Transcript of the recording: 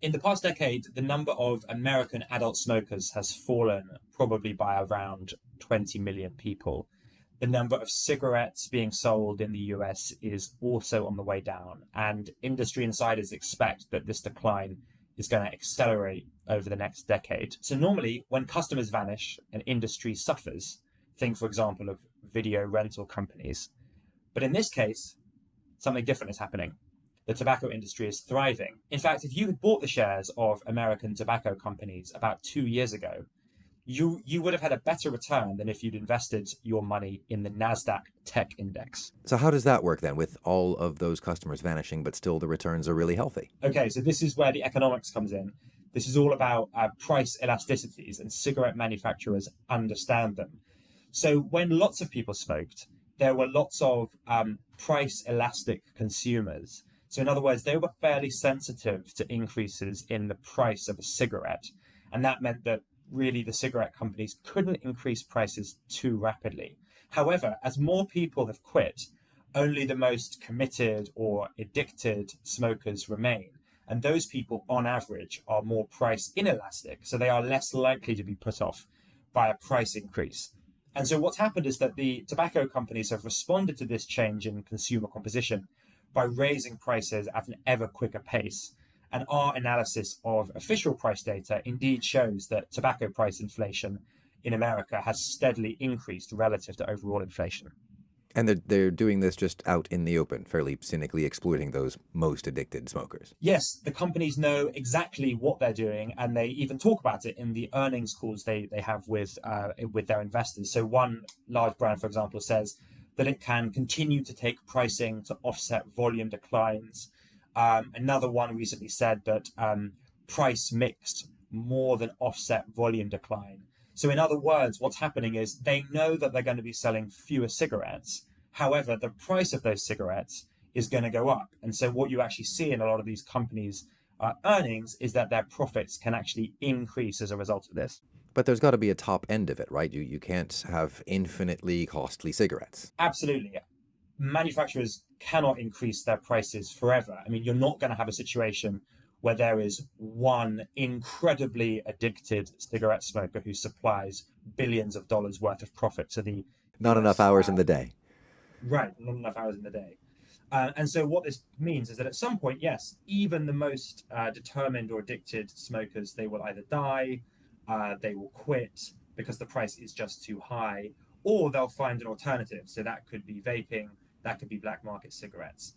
In the past decade, the number of American adult smokers has fallen probably by around 20 million people. The number of cigarettes being sold in the US is also on the way down, and industry insiders expect that this decline is going to accelerate over the next decade. So normally, when customers vanish, an industry suffers. Think, for example, of video rental companies. But in this case, something different is happening. The tobacco industry is thriving. In fact, if you had bought the shares of American tobacco companies about 2 years ago, you would have had a better return than if you'd invested your money in the NASDAQ tech index. So how does that work then, with all of those customers vanishing, but still the returns are really healthy? Okay, so this is where the economics comes in. This is all about price elasticities, and cigarette manufacturers understand them. So when lots of people smoked, there were lots of price elastic consumers. So in other words, they were fairly sensitive to increases in the price of a cigarette. And that meant that really the cigarette companies couldn't increase prices too rapidly. However, as more people have quit, only the most committed or addicted smokers remain. And those people, on average, are more price inelastic. So they are less likely to be put off by a price increase. And so what's happened is that the tobacco companies have responded to this change in consumer composition by raising prices at an ever quicker pace. And our analysis of official price data indeed shows that tobacco price inflation in America has steadily increased relative to overall inflation. And they're doing this just out in the open, fairly cynically exploiting those most addicted smokers. Yes, the companies know exactly what they're doing, and they even talk about it in the earnings calls they have with their investors. So one large brand, for example, says that it can continue to take pricing to offset volume declines. Another one recently said that price mix more than offset volume decline. So in other words, what's happening is they know that they're going to be selling fewer cigarettes. However, the price of those cigarettes is going to go up. And so what you actually see in a lot of these companies' earnings is that their profits can actually increase as a result of this. But there's got to be a top end of it, right? You can't have infinitely costly cigarettes. Absolutely. Manufacturers cannot increase their prices forever. I mean, you're not going to have a situation where there is one incredibly addicted cigarette smoker who supplies billions of dollars worth of profit to the Not enough hours in the day. Right, not enough hours in the day. And so what this means is that at some point, yes, even the most determined or addicted smokers, they will either die, they will quit because the price is just too high, or they'll find an alternative. So that could be vaping, that could be black market cigarettes.